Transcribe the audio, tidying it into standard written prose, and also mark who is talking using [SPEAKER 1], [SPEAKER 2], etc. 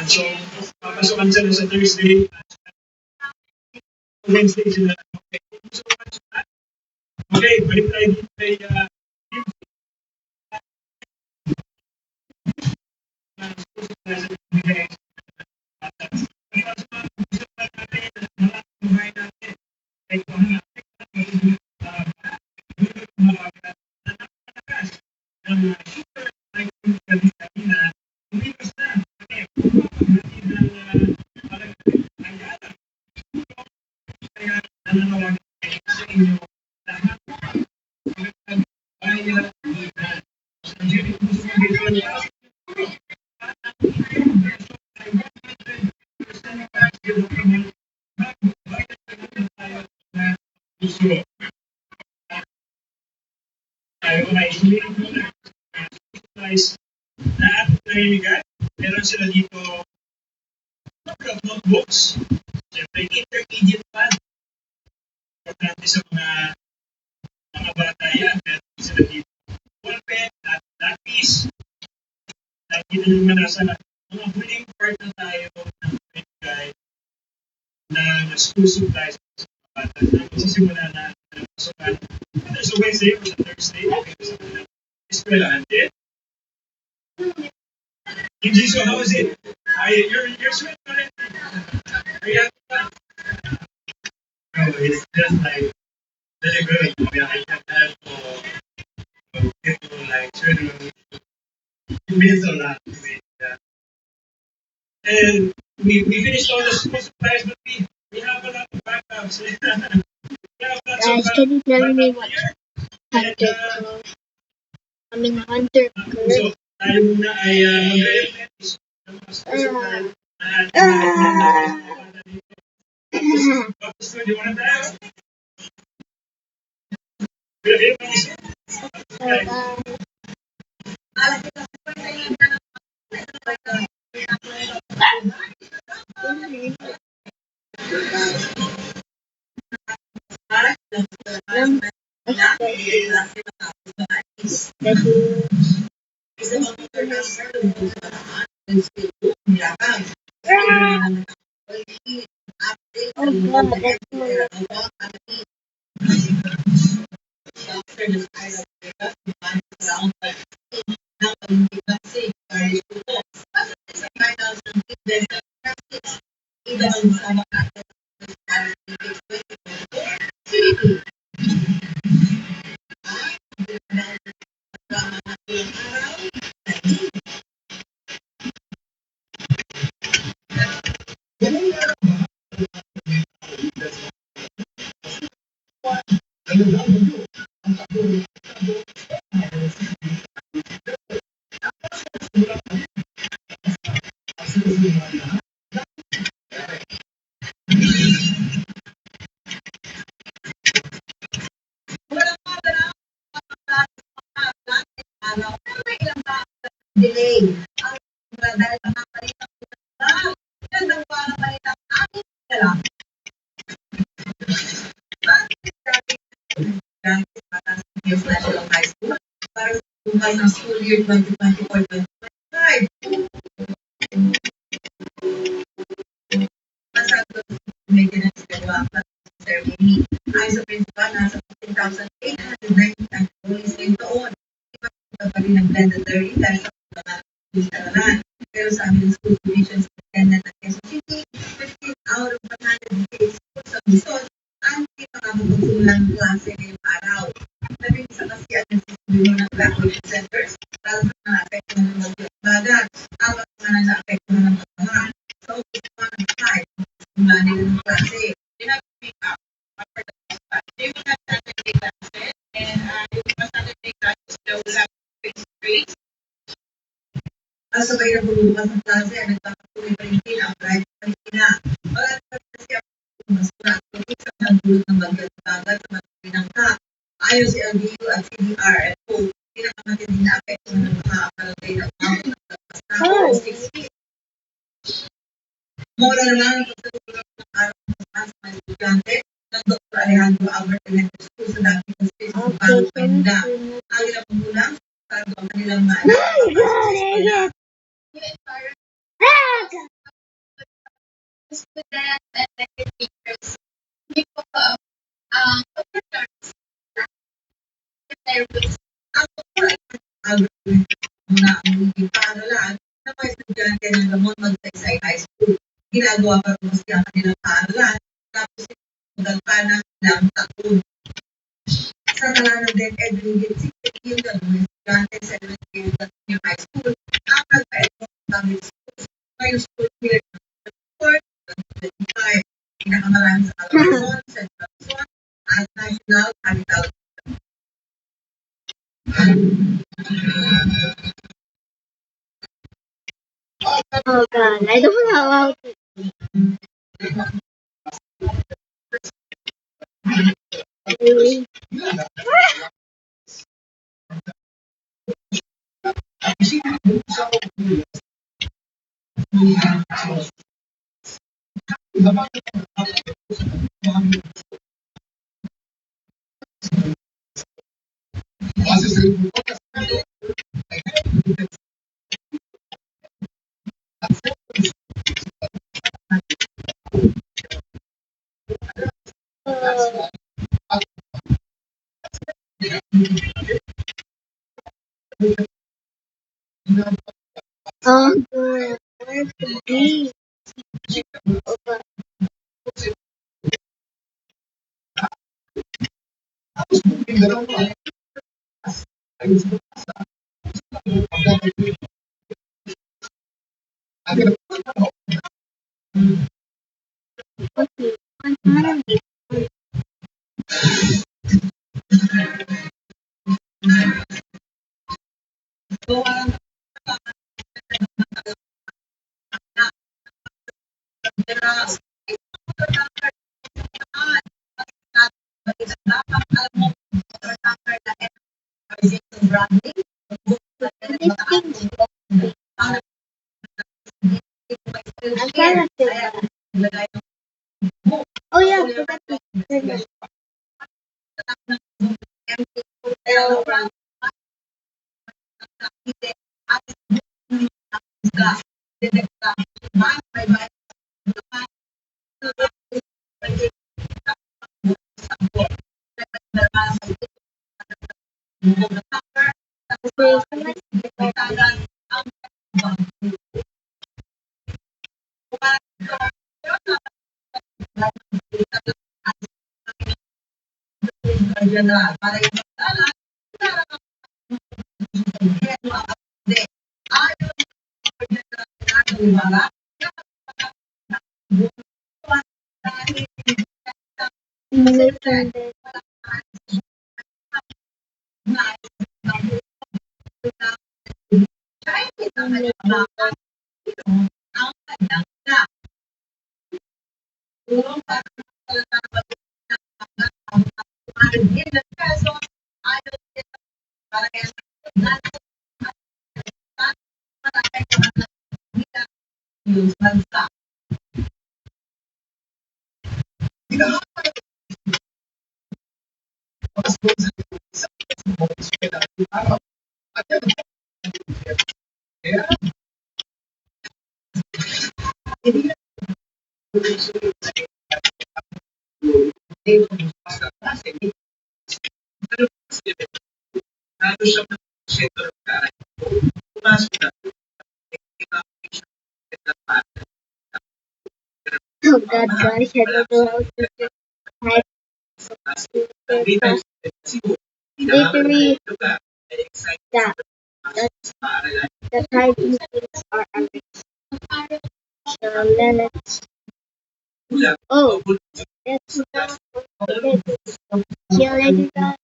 [SPEAKER 1] So, papasukan sila sa Thursday. Wednesday sila. Okay. Okay, balik tayo dito kay meron sila dito number of notebooks. Siyempre, intermediate pa. Importante sa mga bata yan. Meron sila dito ballpen at lapis. Lagi na naman nasa mga huling part na tayo ng guide na school supplies sa mga bata. Magsisimula na pasukan. Whether sa Wednesday or sa Thursday, okay sa mga eskwelahan din. Jesus, how is it? You're sweet already. Are you having fun? No, it's just like really good. I can have people like children. It means a lot to me. Yeah. And we finished all the school supplies, but we have a lot of backups.
[SPEAKER 2] Guys, can you tell me what Hunter I mean Hunter
[SPEAKER 1] So, tayo muna ay mag-re-repent ng mga school supplies. Gusto, di mo na tayo?
[SPEAKER 3] National High School para sa bukas ng school year 2024-2025. Masagot sa maintenance ceremony. Ayon sa principal, nasa 15,890 employees ngayong taon. Iba pa rin ang blended learning dahil sa mga instalaran. Pero sa amin school division superintendent ng Quezon City, 15 out of 158 schools sa Luzon ang pinakapagpagsimulang klase ngayong araw. Labing sa kasiyan ng sistema ng evacuation centers, lalo na na-apekto ng mag-bagat, apat naman na na-apekto ng mga sa office naman ng kahit simula nila ng klase. Pinag-pick up after the class. They will have Saturday classes and yung mga Saturday classes daw will have face-to-face. Sabay na bulukas ng klase ay nagpapatuloy pa rin ang drive sa Palestina. Magat pa rin siya mas kurang sa nagdulot ng bagyong bagat sa mga pinangka. Ayon sa LGU at CDRFO, pinakamatinding na apekto ng mga aparalay na umabot ng pagpasama 6 feet. Mula na lang ang pagsalulang ng araw ng sa mga estudyante ng Dr. Alejandro Albert Elementary School sa dating space ng Bago Penda. Ang ilang magulang sa ang kanilang
[SPEAKER 2] student and lecture teachers. Hindi po overturns nervous.
[SPEAKER 3] Ako po ay algorithm na ang hindi paaralan na mga estudyante ng Lamon Magsaysay High School. Ginagawa pa rin mas ang kanilang paaralan tapos hanggang pa ng ilang taon. Sa talagang DepEd ringgit 60 million ng mga estudyante sa elementary at senior high school ang nagpa-edit ng public schools ngayong school year 2024-2025. Pinakamarami sa Calabazon, Central Luzon at National Capital.
[SPEAKER 2] Oh God, I don't know how to. Really? Oh God, where to be? Okay. Okay. Oh yeah, forgot to turn it. Okay, somebody.
[SPEAKER 3] General, para yung pagdalan, ayaw ng mga bansa.
[SPEAKER 2] Oh God, guys, I don't know how to type super fast. Literally, the typing things are amazing. So let's. Oh, let's not forget. See you later, guys.